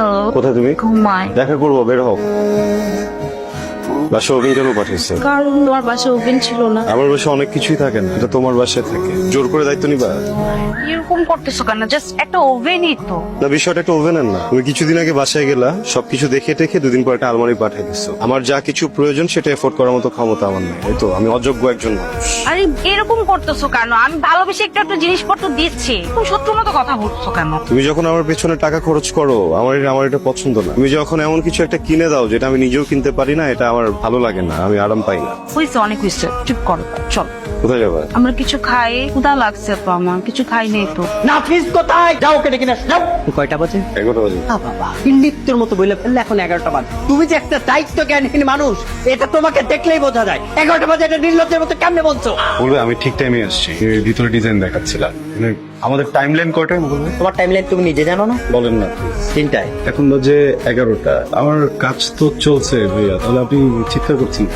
Hello, কোথায় তুমি? ঘুমাই। দেখা করবো, বের হও। বাসা ওভেন কেন পাঠিয়েছে? কারণ তোমার বাসায় ওভেন ছিল না। আমার বাসায় অনেক কিছুই থাকে না, এটা তোমার বাসায় থাকে। জোর করে দায়িত্ব নিবা? এরকম করতেছো কেন? জাস্ট একটা ওভেনই তো। না, বিষয়টা একটা ওভেনের না। তুমি কিছুদিন আগে বাসায় গেলা, সবকিছু দেখে টেখে দুদিন পর একটা আলমারি পাঠিয়ে দিচ্ছো। আমার যা কিছু প্রয়োজন সেটা এফোর্ড করার মতো ক্ষমতা আমার নেই, এই তো আমি অযোগ্য একজন মানুষ। আরে এরকম করতেছো কেন? আমি ভালোবেসে একটা একটা জিনিসপত্র দিচ্ছি, তুমি শত্রুর মতো কথা বলছো কেন? তুমি যখন আমার পেছনে টাকা খরচ করো, আমার এটা পছন্দ না। তুমি যখন এমন কিছু একটা কিনে দাও যেটা আমি নিজেও কিনতে পারি না, এটা আমার ভালো লাগে না, আমি আরাম পাই না। হয়েছে, অনেক হয়েছে, চুপ করো, চল। কোথায় যাবা? আমরা কিছু খাই, ক্ষুধা লাগছে তো, আমার কিছু খাই নেই তো। নাফিস কোথায়? যাও কেটে কিনে আসো, যাও। কয়টা বাজে? 11টা বাজে। বাবা ইন্ডিত্বের মতো বইলে ফেললে এখন 11টা বাজে। তুমি যে একটা দায়িত্ব জ্ঞানহীন মানুষ, এটা তোমাকে দেখলেই বোঝা যায়। 11টা বাজে এটা নির্লজ্জের মতো কেমনে বলছো? বলবে আমি ঠিক টাইমে আসছি, ভিতরে ডিজাইন দেখাচ্ছিলাম। আমাদের টাইম লাইন কয়টায় বলবে? তোমার টাইমলাইন তুমি নিজে জানো না? বলেন না। 3টায়। এখন বাজে 11টা। আমার কাজ তো চলছে ভাইয়া, তাহলে আপনি চিৎকার করছেন?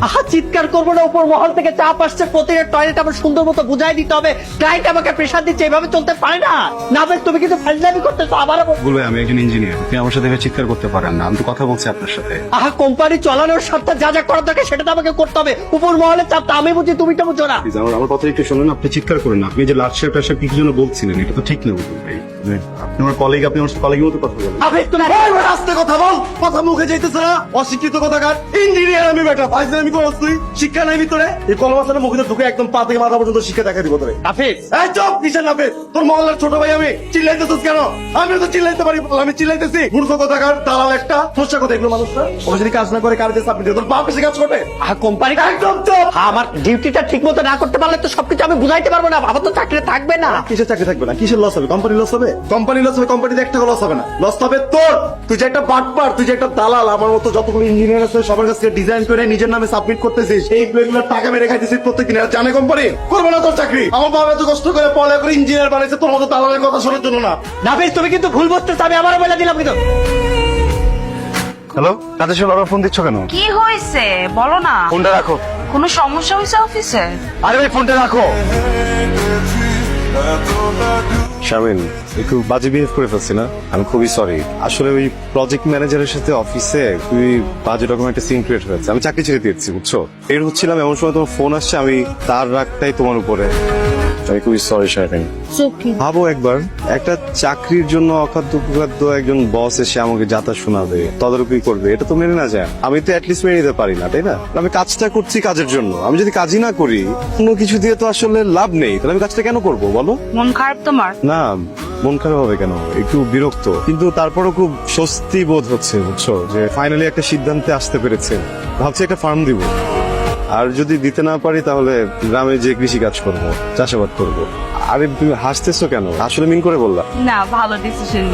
আহা, চিৎকার করবো না, উপর মহল থেকে চাপ আসছে, প্রতিটা টয়লেট আমার সুন্দর মতো বুঝাই দিতে হবে। ক্লায়েন্ট আমাকে প্রেশার দিচ্ছে, এভাবে চলতে পারে না। না বেশ, তুমি কিন্তু ফাজলামি করতেছো আবারও। বলবে আমি একজন ইঞ্জিনিয়ার, আপনি আমার সাথে এভাবে চিৎকার করতে পারেন না, আমি তো কথা বলছি আপনার সাথে। আহা, কোম্পানি চালানোর স্বার্থে যা যা করার দরকার সেটা তো আমাকে করতে হবে। উপর মহলের চাপটা আমি বুঝি, তুমি তো বুঝো না। প্লিজ আমার কথা একটু শুনুন, আপনি চিৎকার করেন না। আপনি যে লাস্ট শেপ টাশেপ কি জন্য বলছিলেন, এটা তো ঠিক না বলুন ভাই। আপনি আমার কলিগ, আপনি আমার কলিগের মতো কথা বলেন। আবে তুমি আস্তে কথা বল, কথা মুখে যাইতেছে না। অশিক্ষিত কথাকার ইঞ্জিনিয়ার আমি বেটা, ফাইজলামি করছ তুই? শিক্ষা নাই ভিতরে? এই কলমাসানের মুখে ঢুকে একদম পা থেকে মাথা পর্যন্ত শিক্ষা দেখা দিব তোরে। নাফিস, এই চুপ, কিসের নাফিস? তোর মহল্লার ছোট ভাই আমি, চিল্লাইতেছিস কেন? আমি তো চিল্লাইতে পারি, আমি চিল্লাইতেছি? মূর্খ কথাকার, দালাল একটা, সমস্যা কথা এগুলো মানুষরা। ও যদি কাজ না করে কারিতে চাপ দিতে, তোর বাপ বেশি কাজ করবে। আহা, কোম্পানি একদম চুপ। আমার ডিউটিটা ঠিক মতো না করতে পারলে তো সবকিছু আমি বুঝাইতে পারবো না। বাবা তো চাকরি থাকবে না। কিসের চাকরি থাকবে না? কিসের লস হবে? কোম্পানি লস হবে? কোম্পানি লস হবে, কোম্পানিতে একটা লস হবে না। লস হবে তোর। তুই যে একটা বাটপার, তুই যে একটা দালাল, আমার মতো যতগুলো ইঞ্জিনিয়ার আছে সবার কাছ থেকে ডিজাইন করে নিজের নামে সাবমিট করতেছিস, এইগুলো টাকা মেরে খাইতেছিস প্রত্যেকদিন। আর জানে কোম্পানি করবে না তোর চাকরি? আমার বাবা এত কষ্ট করে পড়া করে ইঞ্জিনিয়ার বানাইছে তোর মতো দালালের কথা শোনার জন্য না। নাফিস, তুমি কিন্তু ভুল বুঝতেছো, আমি আবারও বলে দিলাম কিন্তু। হ্যালো, কাদের সাথে ওরা ফোন দিচ্ছ কেন? কি হয়েছে বলো না। ফোনটা রাখো। কোনো সমস্যা হয়েছে অফিসে? আরে ভাই ফোনটা রাখো। শামিন, একটু বাজে বিহেভ করে ফেলছি না? আমি খুবই সরি। আসলে ওই প্রজেক্ট ম্যানেজারের সাথে অফিসে খুবই বাজে রকম একটা সিন ক্রিয়েট হয়েছে। আমি চাকরি ছেড়ে দিয়েছি, বুঝছো? এর হচ্ছিলাম, এমন সময় তোমার ফোন আসছে, আমি তার রাগটাই তোমার উপরে। আমি খুবই সরি শামিন। ভাবো একবার, একটা চাকরির জন্য অখাদ্য কুখাদ্য একজন বস এসে আমাকে যাতা শোনাবে, তদারকি করবে, এটা তো মেনে না যায়। আমি তো অ্যাটলিস্ট মেনে নিতে পারি না, তাই না? আমি কাজটা করছি কাজের জন্য, আমি যদি কাজই না করি, কোনো কিছু দিয়ে তো আসলে লাভ নেই, তাহলে আমি কাজটা কেন করবো বলো? মন খারাপ তোমার? না, মন খারাপ হবে কেন? একটু বিরক্ত, কিন্তু তারপরও খুব স্বস্তি বোধ হচ্ছে, বুঝছো, যে ফাইনালি একটা সিদ্ধান্তে আসতে পেরেছে। ভাবছি একটা ফার্ম দিব, আর যদি দিতে না পারি তাহলে গ্রামে যে কৃষি কাজ করবো, চাষাবাদ করবো। আরে তুমি হাসতেছো কেন? আসলে মিন করে বললাম। না, ভালো ডিসিশন।